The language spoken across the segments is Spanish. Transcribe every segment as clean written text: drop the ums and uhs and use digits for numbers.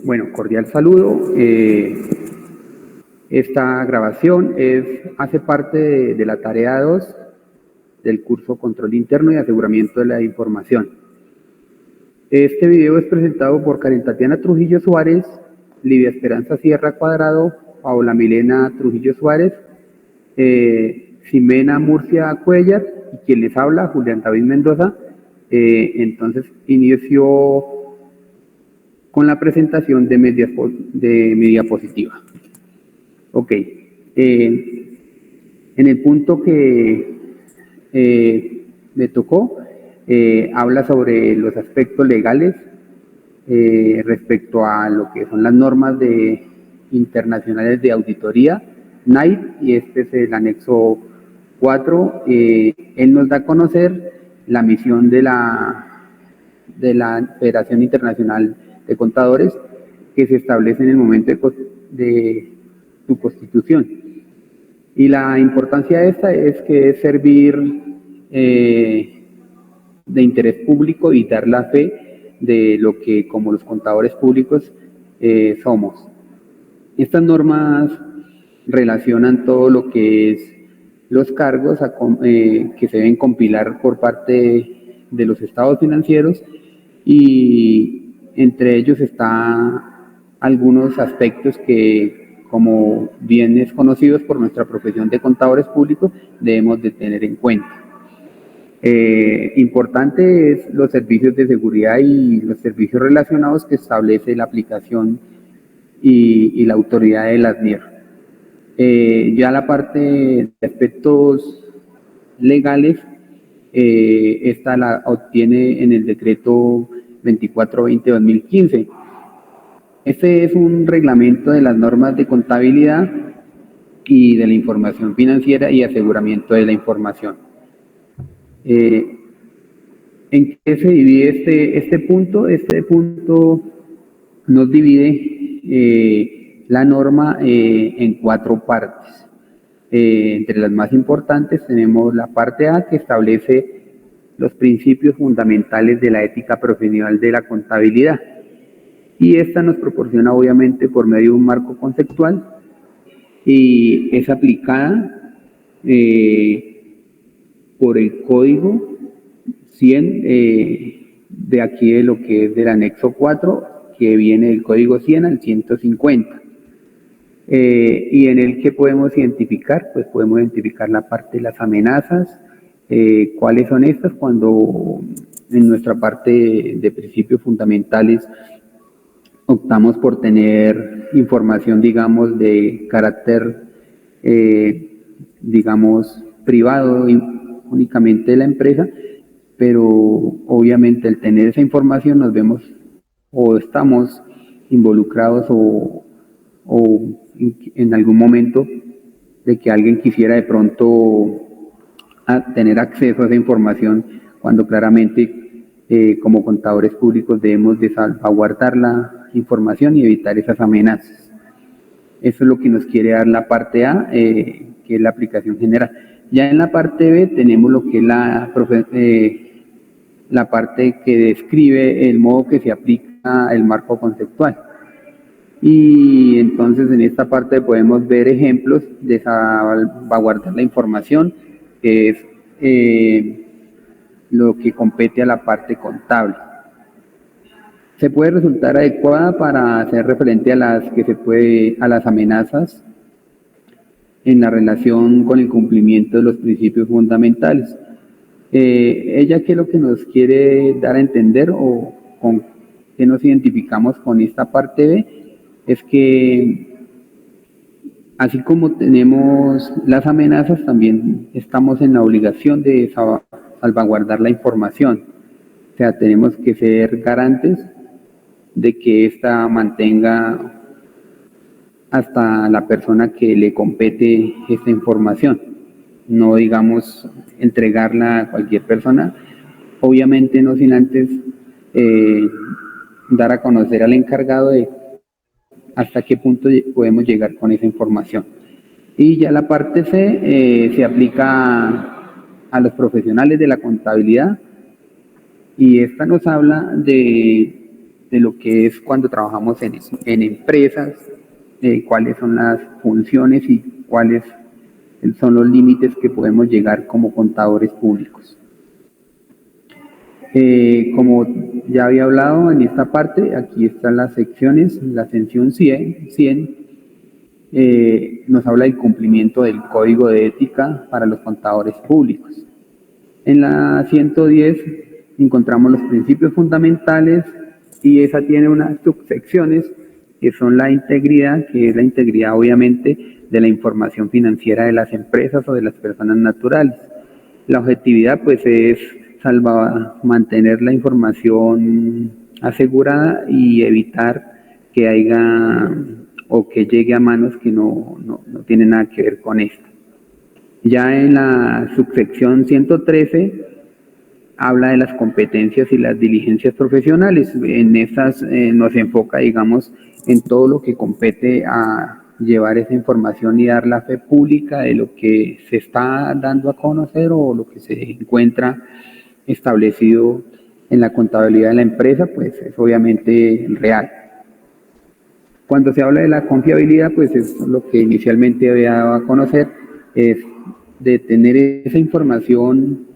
Bueno, cordial saludo. Esta grabación hace parte de la tarea 2 del curso Control Interno y Aseguramiento de la Información. Este video es presentado por Karen Tatiana Trujillo Suárez, Livia Esperanza Sierra Cuadrado, Paola Milena Trujillo Suárez, Ximena Murcia Cuellar y quien les habla, Julián David Mendoza. Entonces inicio con la presentación de mi diapositiva. Ok, en el punto que me tocó, habla sobre los aspectos legales respecto a lo que son las normas internacionales de auditoría, NIDE, y este es el anexo 4. Él nos da a conocer la misión de la Federación Internacional de Contadores que se establece en el momento de su constitución. Y la importancia de esta es que es servir de interés público y dar la fe de lo que como los contadores públicos somos. Estas normas relacionan todo lo que es los cargos que se deben compilar por parte de los estados financieros, y entre ellos están algunos aspectos que, como bien es conocidos por nuestra profesión de contadores públicos, debemos de tener en cuenta. Importante es los servicios de seguridad y los servicios relacionados que establece la aplicación y la autoridad de las NIR. Ya la parte de aspectos legales, esta la obtiene en el decreto 2420-2015. Este es un reglamento de las normas de contabilidad y de la información financiera y aseguramiento de la información. ¿En qué se divide este punto? Este punto nos divide la norma en 4 partes. Entre las más importantes tenemos la parte A, que establece los principios fundamentales de la ética profesional de la contabilidad, y esta nos proporciona obviamente por medio de un marco conceptual y es aplicada por el código 100 de aquí, de lo que es del anexo 4, que viene del código 100 al 150. Y en el que podemos identificar, pues podemos identificar la parte de las amenazas. ¿Cuáles son estas? Cuando en nuestra parte de principios fundamentales optamos por tener información, digamos, de carácter, digamos, privado únicamente de la empresa, pero obviamente al tener esa información nos vemos o estamos involucrados o en algún momento de que alguien quisiera de pronto tener acceso a esa información, cuando claramente como contadores públicos debemos de salvaguardar la información y evitar esas amenazas. Eso es lo que nos quiere dar la parte A, que es la aplicación general. Ya en la parte B tenemos lo que es la parte que describe el modo que se aplica el marco conceptual. Y entonces en esta parte podemos ver ejemplos de salvaguardar la información, que es lo que compete a la parte contable. Se puede resultar adecuada para hacer referente a las amenazas en la relación con el cumplimiento de los principios fundamentales. Ella, ¿qué es lo que nos quiere dar a entender o con qué nos identificamos con esta parte B? Es que así como tenemos las amenazas, también estamos en la obligación de salvaguardar la información. O sea, tenemos que ser garantes de que ésta mantenga hasta la persona que le compete esta información. No, digamos, entregarla a cualquier persona, obviamente no sin antes dar a conocer al encargado de hasta qué punto podemos llegar con esa información. Y ya la parte C se aplica a los profesionales de la contabilidad, y esta nos habla de de lo que es cuando trabajamos en empresas, cuáles son las funciones y cuáles son los límites que podemos llegar como contadores públicos. Como ya había hablado en esta parte, aquí están las secciones, la sección 100 nos habla del cumplimiento del Código de Ética para los contadores públicos. En la 110 encontramos los principios fundamentales y esa tiene unas subsecciones que son la integridad, que es la integridad obviamente de la información financiera de las empresas o de las personas naturales. La objetividad pues es mantener la información asegurada y evitar que haya o que llegue a manos que no tienen nada que ver con esto. Ya en la subsección 113 habla de las competencias y las diligencias profesionales. En estas nos enfoca, digamos, en todo lo que compete a llevar esa información y dar la fe pública de lo que se está dando a conocer o lo que se encuentra establecido en la contabilidad de la empresa, pues es obviamente real. Cuando se habla de la confiabilidad, pues es lo que inicialmente había dado a conocer, es de tener esa información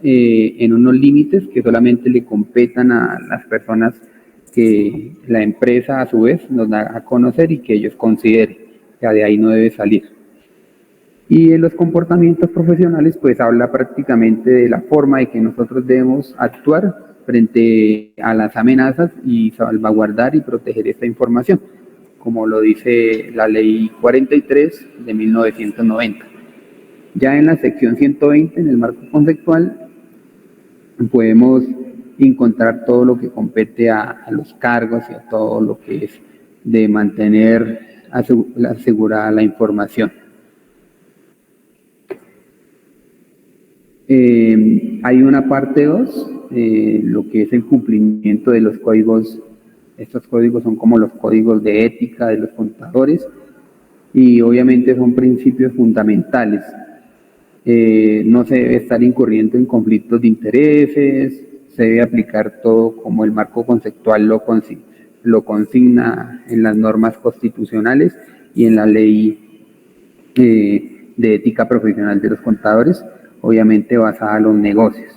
en unos límites que solamente le competan a las personas que la empresa a su vez nos da a conocer y que ellos consideren, que de ahí no debe salir. Y en los comportamientos profesionales, pues habla prácticamente de la forma de que nosotros debemos actuar frente a las amenazas y salvaguardar y proteger esta información, como lo dice la Ley 43 de 1990. Ya en la sección 120, en el marco conceptual, podemos encontrar todo lo que compete a los cargos y a todo lo que es de mantener asegurada la información. Hay una parte 2, lo que es el cumplimiento de los códigos. Estos códigos son como los códigos de ética de los contadores y obviamente son principios fundamentales. No se debe estar incurriendo en conflictos de intereses, se debe aplicar todo como el marco conceptual lo consigna en las normas constitucionales y en la ley de ética profesional de los contadores, obviamente basada en los negocios.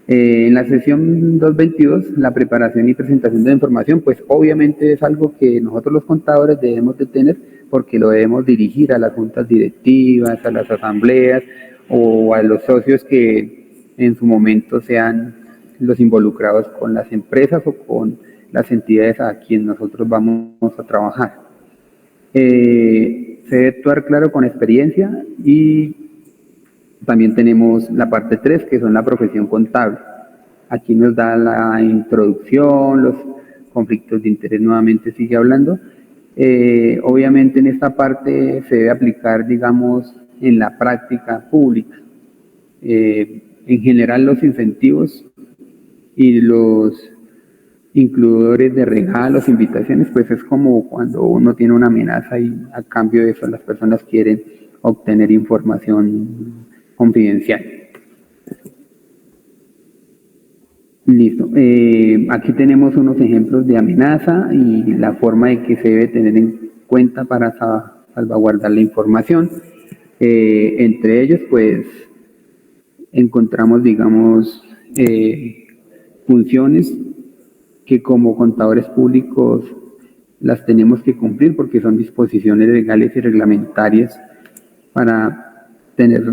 En la sesión 222, la preparación y presentación de la información, pues obviamente es algo que nosotros los contadores debemos de tener porque lo debemos dirigir a las juntas directivas, a las asambleas o a los socios que en su momento sean los involucrados con las empresas o con las entidades a quienes nosotros vamos a trabajar. Se debe actuar claro con experiencia y también tenemos la parte 3, que son la profesión contable. Aquí nos da la introducción, los conflictos de interés, nuevamente sigue hablando. Obviamente en esta parte se debe aplicar, digamos, en la práctica pública. En general los incentivos y los incluidores de regalos, invitaciones, pues es como cuando uno tiene una amenaza y a cambio de eso las personas quieren obtener información confidencial. Listo. Aquí tenemos unos ejemplos de amenaza y la forma de que se debe tener en cuenta para salvaguardar la información. Entre ellos, pues, encontramos, digamos, funciones que como contadores públicos las tenemos que cumplir porque son disposiciones legales y reglamentarias para tener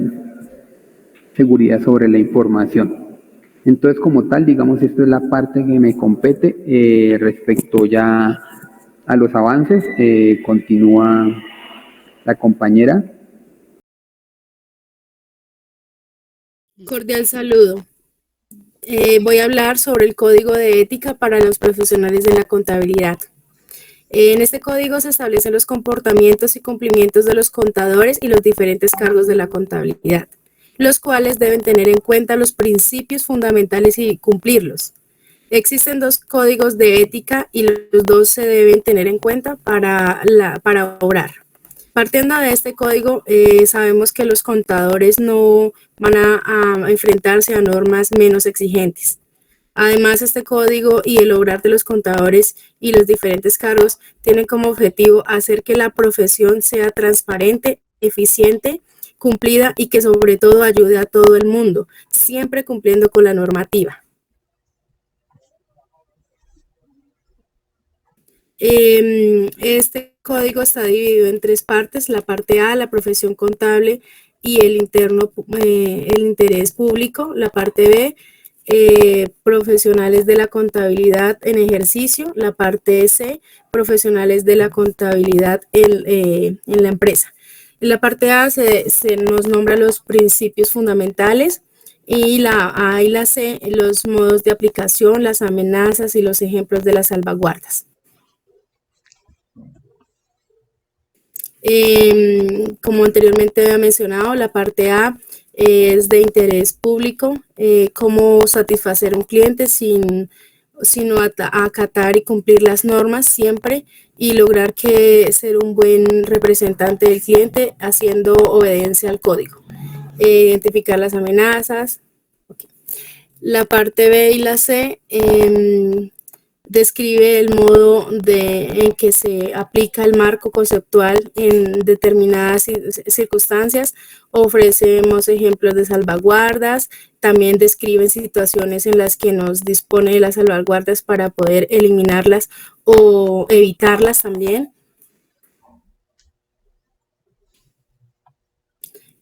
seguridad sobre la información. Entonces, como tal, digamos, esto es la parte que me compete. Respecto ya a los avances, continúa la compañera. Cordial saludo. Voy a hablar sobre el Código de Ética para los profesionales de la contabilidad. En este código se establecen los comportamientos y cumplimientos de los contadores y los diferentes cargos de la contabilidad, los cuales deben tener en cuenta los principios fundamentales y cumplirlos. Existen 2 códigos de ética y los 2 se deben tener en cuenta para obrar. Partiendo de este código, sabemos que los contadores no van a enfrentarse a normas menos exigentes. Además, este código y el obrar de los contadores y los diferentes cargos tienen como objetivo hacer que la profesión sea transparente, eficiente, cumplida y que sobre todo ayude a todo el mundo, siempre cumpliendo con la normativa. Este código está dividido en tres partes: la parte A, la profesión contable y el interés público; la parte B, profesionales de la contabilidad en ejercicio; la parte C, profesionales de la contabilidad en la empresa. En la parte A se nos nombra los principios fundamentales, y la A y la C, los modos de aplicación, las amenazas y los ejemplos de las salvaguardas. Como anteriormente había mencionado, la parte A es de interés público, cómo satisfacer a un cliente sino acatar y cumplir las normas siempre, y lograr ser un buen representante del cliente haciendo obediencia al código. Identificar las amenazas. Okay. La parte B y la C describe el modo en que se aplica el marco conceptual en determinadas circunstancias. Ofrecemos ejemplos de salvaguardas. También describen situaciones en las que nos dispone de las salvaguardas para poder eliminarlas o evitarlas también.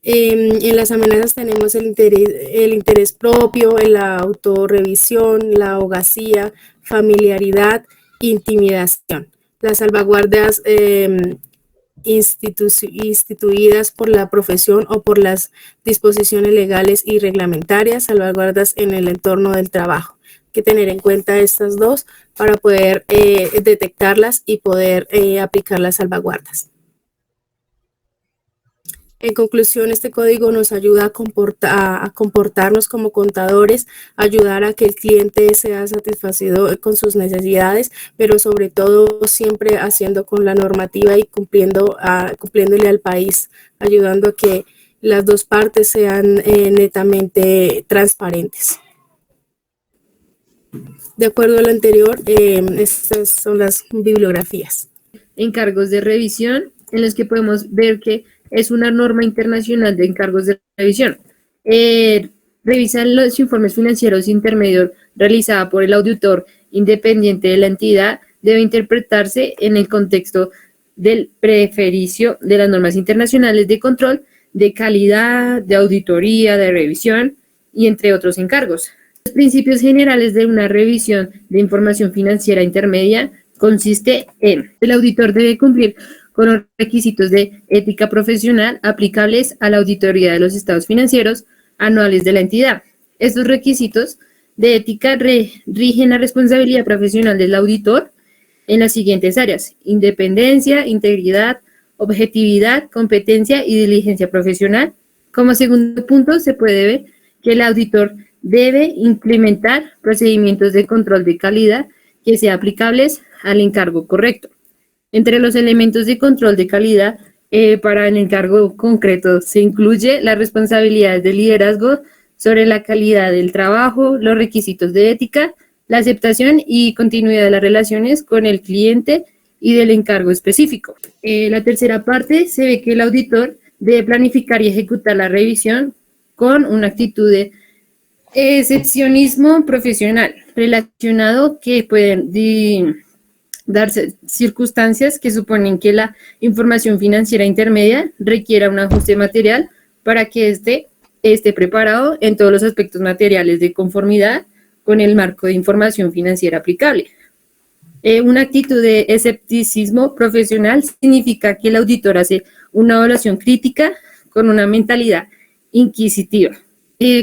En las amenazas tenemos el interés propio, la autorrevisión, la abogacía, familiaridad, intimidación. Las salvaguardas instituidas por la profesión o por las disposiciones legales y reglamentarias; salvaguardas en el entorno del trabajo. Hay que tener en cuenta estas dos para poder detectarlas y poder aplicar las salvaguardas. En conclusión, este código nos ayuda a comportarnos como contadores, ayudar a que el cliente sea satisfacido con sus necesidades, pero sobre todo siempre haciendo con la normativa y cumpliéndole al país, ayudando a que las dos partes sean netamente transparentes. De acuerdo a lo anterior, estas son las bibliografías. Encargos de revisión, en los que podemos ver que es una norma internacional de encargos de revisión. Revisar los informes financieros intermedios realizada por el auditor independiente de la entidad debe interpretarse en el contexto del prefericio de las normas internacionales de control, de calidad, de auditoría, de revisión y entre otros encargos. Los principios generales de una revisión de información financiera intermedia consiste en: el auditor debe cumplir con los requisitos de ética profesional aplicables a la auditoría de los estados financieros anuales de la entidad. Estos requisitos de ética rigen la responsabilidad profesional del auditor en las siguientes áreas: independencia, integridad, objetividad, competencia y diligencia profesional. Como segundo punto, se puede ver que el auditor debe implementar procedimientos de control de calidad que sean aplicables al encargo correcto. Entre los elementos de control de calidad para el encargo concreto se incluye las responsabilidades de liderazgo sobre la calidad del trabajo, los requisitos de ética, la aceptación y continuidad de las relaciones con el cliente y del encargo específico. La tercera parte, se ve que el auditor debe planificar y ejecutar la revisión con una actitud de excepcionismo profesional relacionado que pueden darse circunstancias que suponen que la información financiera intermedia requiera un ajuste material para que esté preparado en todos los aspectos materiales de conformidad con el marco de información financiera aplicable. Una actitud de escepticismo profesional significa que el auditor hace una evaluación crítica con una mentalidad inquisitiva.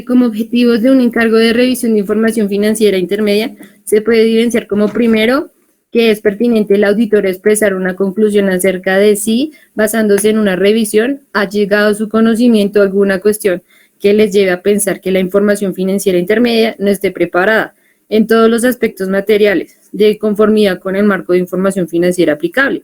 Como objetivos de un encargo de revisión de información financiera intermedia, se puede evidenciar como primero que es pertinente el auditor expresar una conclusión acerca de si, basándose en una revisión, ha llegado a su conocimiento alguna cuestión que les lleve a pensar que la información financiera intermedia no esté preparada en todos los aspectos materiales de conformidad con el marco de información financiera aplicable.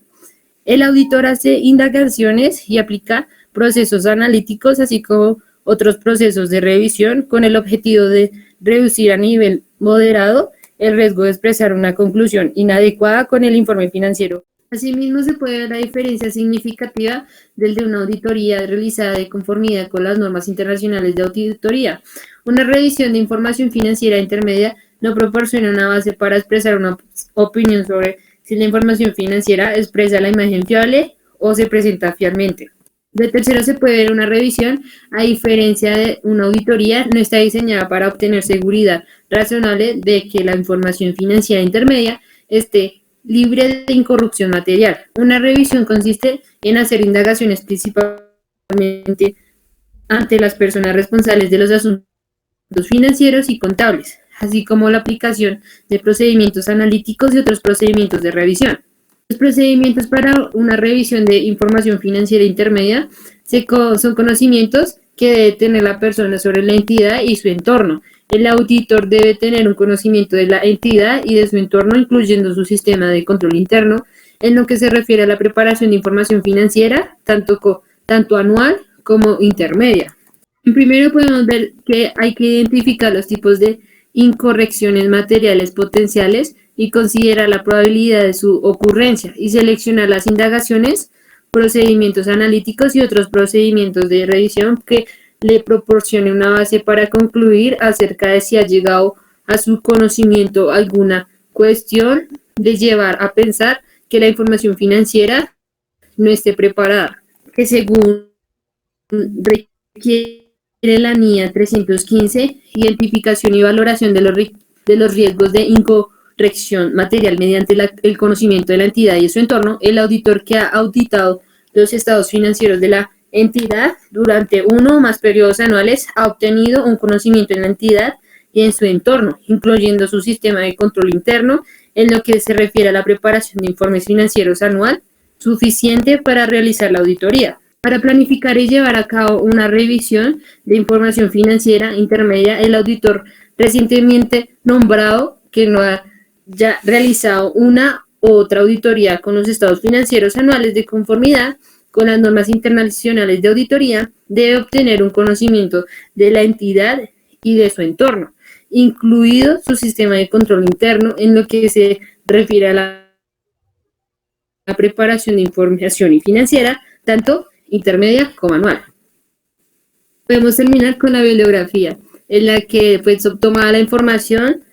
El auditor hace indagaciones y aplica procesos analíticos, así como otros procesos de revisión, con el objetivo de reducir a nivel moderado el riesgo de expresar una conclusión inadecuada con el informe financiero. Asimismo, se puede ver la diferencia significativa del de una auditoría realizada de conformidad con las normas internacionales de auditoría. Una revisión de información financiera intermedia no proporciona una base para expresar una opinión sobre si la información financiera expresa la imagen fiable o se presenta fielmente. De tercero, se puede ver una revisión, a diferencia de una auditoría, no está diseñada para obtener seguridad razonable de que la información financiera intermedia esté libre de incorrupción material. Una revisión consiste en hacer indagaciones principalmente ante las personas responsables de los asuntos financieros y contables, así como la aplicación de procedimientos analíticos y otros procedimientos de revisión. Los procedimientos para una revisión de información financiera intermedia son conocimientos que debe tener la persona sobre la entidad y su entorno. El auditor debe tener un conocimiento de la entidad y de su entorno, incluyendo su sistema de control interno, en lo que se refiere a la preparación de información financiera, tanto anual como intermedia. Primero podemos ver que hay que identificar los tipos de incorrecciones materiales potenciales y considerar la probabilidad de su ocurrencia y seleccionar las indagaciones, procedimientos analíticos y otros procedimientos de revisión que le proporcione una base para concluir acerca de si ha llegado a su conocimiento alguna cuestión de llevar a pensar que la información financiera no esté preparada, que según requiere la NIA 315, identificación y valoración de los riesgos de incorrección material mediante el conocimiento de la entidad y de su entorno. El auditor que ha auditado los estados financieros de la entidad durante uno o más periodos anuales ha obtenido un conocimiento en la entidad y en su entorno, incluyendo su sistema de control interno, en lo que se refiere a la preparación de informes financieros anual, suficiente para realizar la auditoría. Para planificar y llevar a cabo una revisión de información financiera intermedia, el auditor recientemente nombrado, que no haya realizado una u otra auditoría con los estados financieros anuales de conformidad con las normas internacionales de auditoría, debe obtener un conocimiento de la entidad y de su entorno, incluido su sistema de control interno, en lo que se refiere a la preparación de información financiera, tanto intermedia como anual. Podemos terminar con la bibliografía, en la que fue tomada la información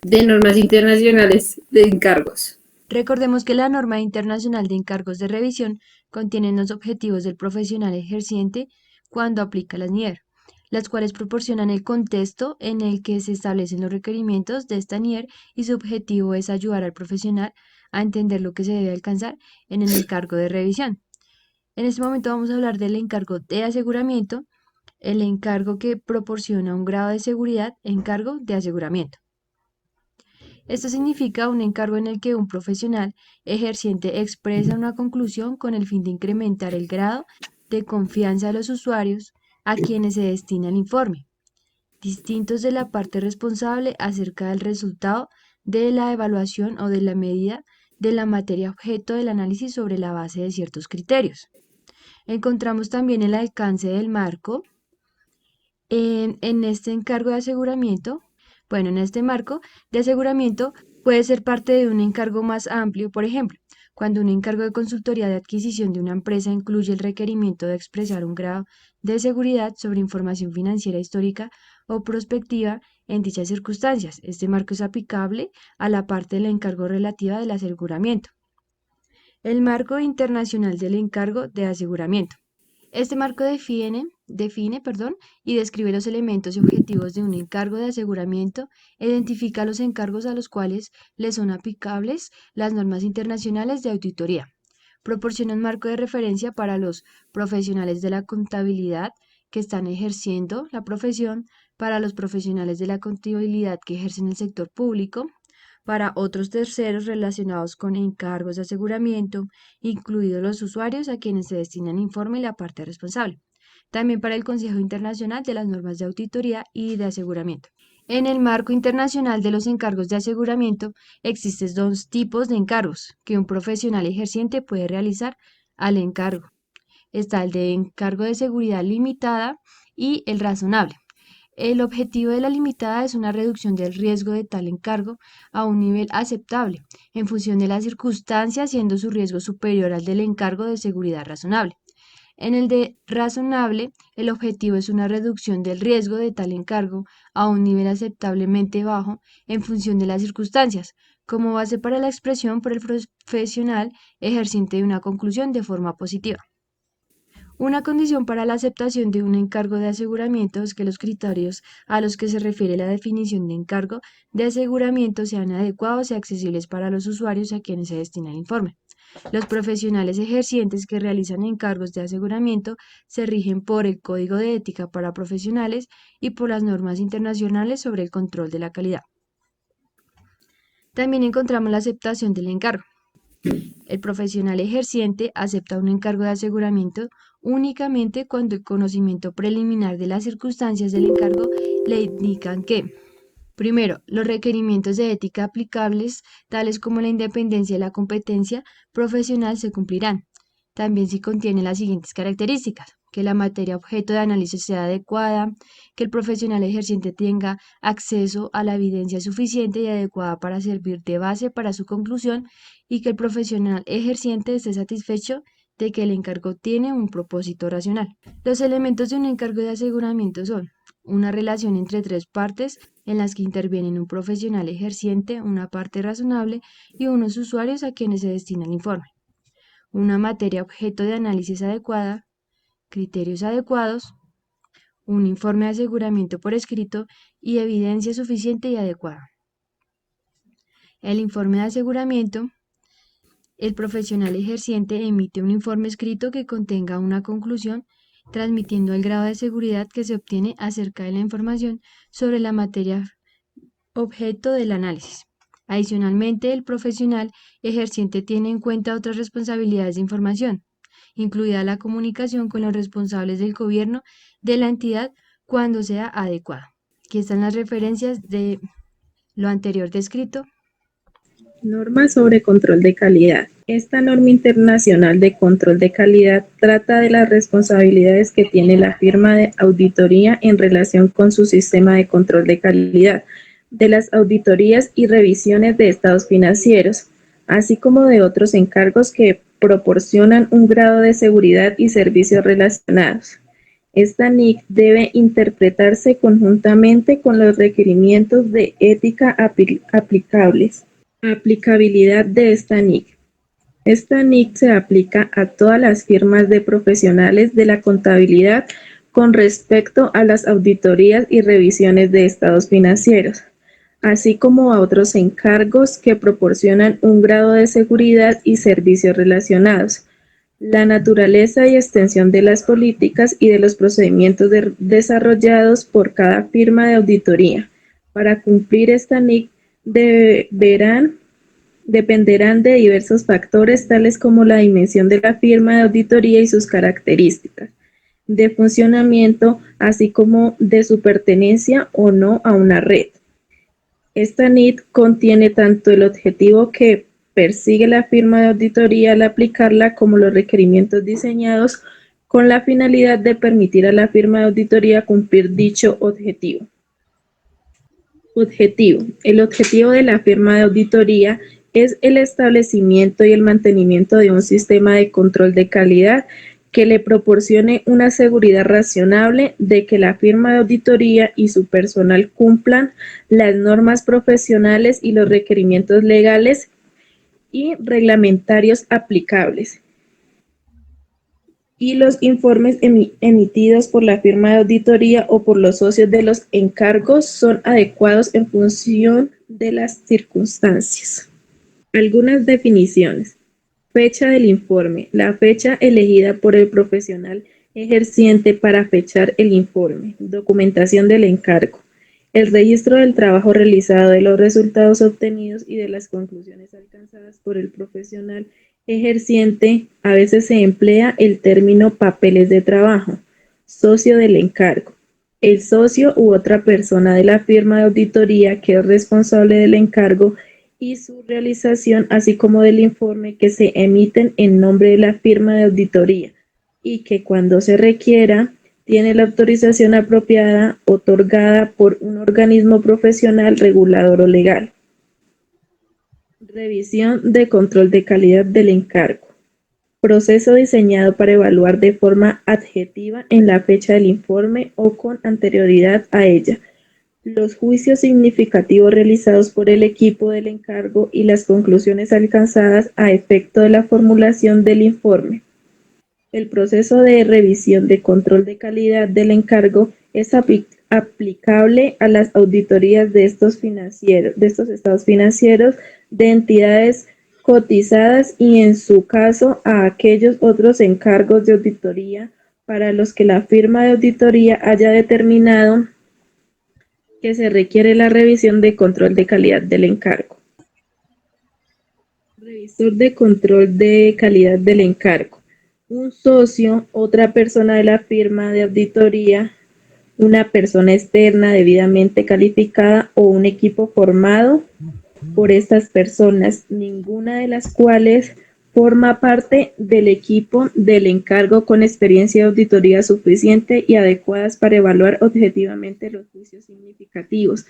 de normas internacionales de encargos. Recordemos que la norma internacional de encargos de revisión contiene los objetivos del profesional ejerciente cuando aplica las NIER, las cuales proporcionan el contexto en el que se establecen los requerimientos de esta NIER y su objetivo es ayudar al profesional a entender lo que se debe alcanzar en el encargo de revisión. En este momento vamos a hablar del encargo de aseguramiento, el encargo que proporciona un grado de seguridad, encargo de aseguramiento. Esto significa un encargo en el que un profesional ejerciente expresa una conclusión con el fin de incrementar el grado de confianza de los usuarios a quienes se destina el informe, distintos de la parte responsable acerca del resultado de la evaluación o de la medida de la materia objeto del análisis sobre la base de ciertos criterios. Encontramos también el alcance del marco en este encargo de aseguramiento. Bueno, en este marco de aseguramiento puede ser parte de un encargo más amplio, por ejemplo, cuando un encargo de consultoría de adquisición de una empresa incluye el requerimiento de expresar un grado de seguridad sobre información financiera histórica o prospectiva en dichas circunstancias. Este marco es aplicable a la parte del encargo relativa del aseguramiento. El marco internacional del encargo de aseguramiento. Este marco define y describe los elementos y objetivos de un encargo de aseguramiento, identifica los encargos a los cuales le son aplicables las normas internacionales de auditoría, proporciona un marco de referencia para los profesionales de la contabilidad que están ejerciendo la profesión, para los profesionales de la contabilidad que ejercen el sector público, para otros terceros relacionados con encargos de aseguramiento, incluidos los usuarios a quienes se destina el informe y la parte responsable. También para el Consejo Internacional de las Normas de Auditoría y de Aseguramiento. En el marco internacional de los encargos de aseguramiento existen dos tipos de encargos que un profesional ejerciente puede realizar al encargo. Está el de encargo de seguridad limitada y el razonable. El objetivo de la limitada es una reducción del riesgo de tal encargo a un nivel aceptable, en función de las circunstancias, siendo su riesgo superior al del encargo de seguridad razonable. En el de razonable, el objetivo es una reducción del riesgo de tal encargo a un nivel aceptablemente bajo en función de las circunstancias, como base para la expresión por el profesional ejerciente de una conclusión de forma positiva. Una condición para la aceptación de un encargo de aseguramiento es que los criterios a los que se refiere la definición de encargo de aseguramiento sean adecuados y accesibles para los usuarios a quienes se destina el informe. Los profesionales ejercientes que realizan encargos de aseguramiento se rigen por el Código de Ética para Profesionales y por las normas internacionales sobre el control de la calidad. También encontramos la aceptación del encargo. El profesional ejerciente acepta un encargo de aseguramiento únicamente cuando el conocimiento preliminar de las circunstancias del encargo le indican que, primero, los requerimientos de ética aplicables, tales como la independencia y la competencia profesional, se cumplirán. También si contiene las siguientes características: que la materia objeto de análisis sea adecuada, que el profesional ejerciente tenga acceso a la evidencia suficiente y adecuada para servir de base para su conclusión, y que el profesional ejerciente esté satisfecho de que el encargo tiene un propósito racional. Los elementos de un encargo de aseguramiento son una relación entre tres partes en las que intervienen un profesional ejerciente, una parte razonable y unos usuarios a quienes se destina el informe. Una materia objeto de análisis adecuada, criterios adecuados, un informe de aseguramiento por escrito y evidencia suficiente y adecuada. El informe de aseguramiento. El profesional ejerciente emite un informe escrito que contenga una conclusión, transmitiendo el grado de seguridad que se obtiene acerca de la información sobre la materia objeto del análisis. Adicionalmente, el profesional ejerciente tiene en cuenta otras responsabilidades de información, incluida la comunicación con los responsables del gobierno de la entidad cuando sea adecuada. Aquí están las referencias de lo anterior descrito. Norma sobre control de calidad. Esta norma internacional de control de calidad trata de las responsabilidades que tiene la firma de auditoría en relación con su sistema de control de calidad, de las auditorías y revisiones de estados financieros, así como de otros encargos que proporcionan un grado de seguridad y servicios relacionados. Esta NIC debe interpretarse conjuntamente con los requerimientos de ética aplicables. Aplicabilidad de esta NIC. Esta NIC se aplica a todas las firmas de profesionales de la contabilidad con respecto a las auditorías y revisiones de estados financieros, así como a otros encargos que proporcionan un grado de seguridad y servicios relacionados. La naturaleza y extensión de las políticas y de los procedimientos desarrollados por cada firma de auditoría para cumplir esta NIC dependerán de diversos factores, tales como la dimensión de la firma de auditoría y sus características de funcionamiento, así como de su pertenencia o no a una red. Esta NIC contiene tanto el objetivo que persigue la firma de auditoría al aplicarla, como los requerimientos diseñados con la finalidad de permitir a la firma de auditoría cumplir dicho objetivo. Objetivo. El objetivo de la firma de auditoría es el establecimiento y el mantenimiento de un sistema de control de calidad que le proporcione una seguridad razonable de que la firma de auditoría y su personal cumplan las normas profesionales y los requerimientos legales y reglamentarios aplicables, y los informes emitidos por la firma de auditoría o por los socios de los encargos son adecuados en función de las circunstancias. Algunas definiciones. Fecha del informe. La fecha elegida por el profesional ejerciente para fechar el informe. Documentación del encargo. El registro del trabajo realizado, de los resultados obtenidos y de las conclusiones alcanzadas por el profesional ejerciente. A veces se emplea el término papeles de trabajo. Socio del encargo. El socio u otra persona de la firma de auditoría que es responsable del encargo y su realización, así como del informe que se emiten en nombre de la firma de auditoría y que, cuando se requiera, tiene la autorización apropiada otorgada por un organismo profesional, regulador o legal. Revisión de control de calidad del encargo. Proceso diseñado para evaluar de forma adjetiva en la fecha del informe o con anterioridad a ella los juicios significativos realizados por el equipo del encargo y las conclusiones alcanzadas a efecto de la formulación del informe. El proceso de revisión de control de calidad del encargo es aplicable a las auditorías de estos estados financieros de entidades cotizadas y en su caso a aquellos otros encargos de auditoría para los que la firma de auditoría haya determinado que se requiere la revisión de control de calidad del encargo. Revisor de control de calidad del encargo. Un socio, otra persona de la firma de auditoría, una persona externa debidamente calificada o un equipo formado por estas personas, ninguna de las cuales forma parte del equipo del encargo con experiencia de auditoría suficiente y adecuadas para evaluar objetivamente los juicios significativos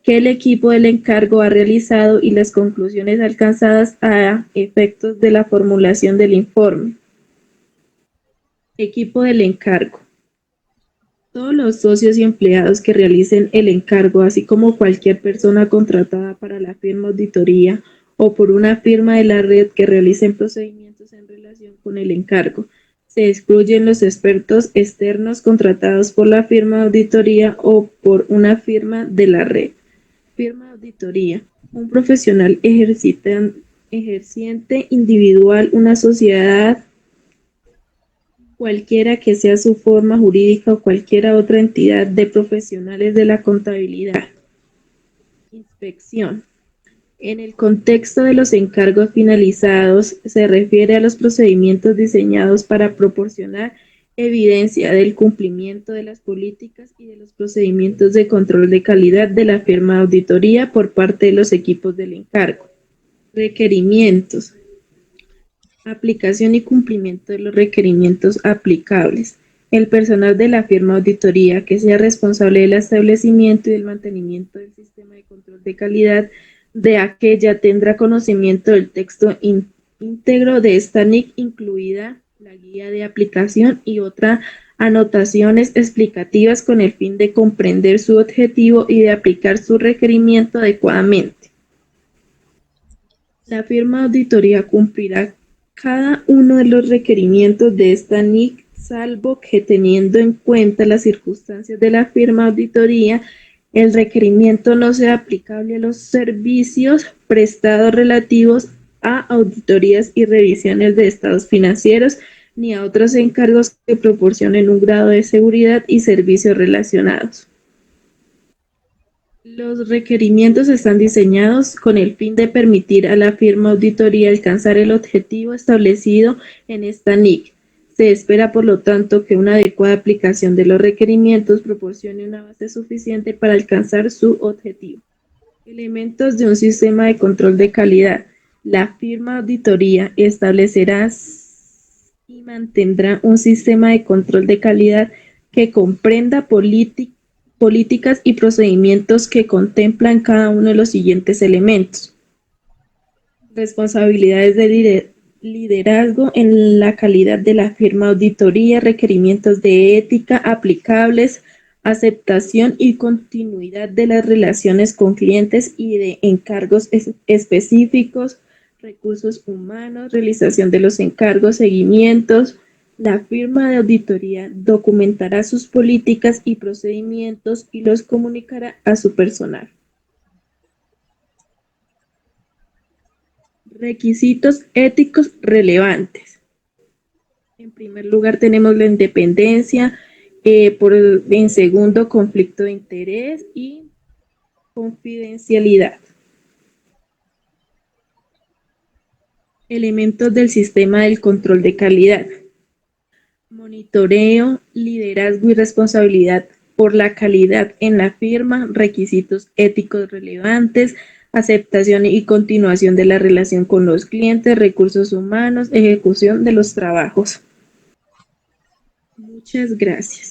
que el equipo del encargo ha realizado y las conclusiones alcanzadas a efectos de la formulación del informe. Equipo del encargo. Todos los socios y empleados que realicen el encargo, así como cualquier persona contratada para la firma auditoría o por una firma de la red que realicen procedimientos en relación con el encargo. Se excluyen los expertos externos contratados por la firma de auditoría o por una firma de la red. Firma de auditoría. Un profesional ejerciente individual, una sociedad, cualquiera que sea su forma jurídica o cualquier otra entidad de profesionales de la contabilidad. Inspección. En el contexto de los encargos finalizados, se refiere a los procedimientos diseñados para proporcionar evidencia del cumplimiento de las políticas y de los procedimientos de control de calidad de la firma de auditoría por parte de los equipos del encargo. Requerimientos. Aplicación y cumplimiento de los requerimientos aplicables. El personal de la firma de auditoría que sea responsable del establecimiento y del mantenimiento del sistema de control de calidad de aquella tendrá conocimiento del texto íntegro de esta NIC, incluida la guía de aplicación y otras anotaciones explicativas con el fin de comprender su objetivo y de aplicar su requerimiento adecuadamente. La firma de auditoría cumplirá cada uno de los requerimientos de esta NIC, salvo que teniendo en cuenta las circunstancias de la firma de auditoría, el requerimiento no sea aplicable a los servicios prestados relativos a auditorías y revisiones de estados financieros, ni a otros encargos que proporcionen un grado de seguridad y servicios relacionados. Los requerimientos están diseñados con el fin de permitir a la firma de auditoría alcanzar el objetivo establecido en esta NIC. Se espera, por lo tanto, que una adecuada aplicación de los requerimientos proporcione una base suficiente para alcanzar su objetivo. Elementos de un sistema de control de calidad. La firma de auditoría establecerá y mantendrá un sistema de control de calidad que comprenda políticas y procedimientos que contemplan cada uno de los siguientes elementos. Responsabilidades de liderazgo en la calidad de la firma de auditoría, requerimientos de ética aplicables, aceptación y continuidad de las relaciones con clientes y de encargos específicos, recursos humanos, realización de los encargos, seguimientos. La firma de auditoría documentará sus políticas y procedimientos y los comunicará a su personal. Requisitos éticos relevantes. En primer lugar tenemos la independencia, en segundo conflicto de interés y confidencialidad. Elementos del sistema del control de calidad. Monitoreo, liderazgo y responsabilidad por la calidad en la firma, requisitos éticos relevantes, aceptación y continuación de la relación con los clientes, recursos humanos, ejecución de los trabajos. Muchas gracias.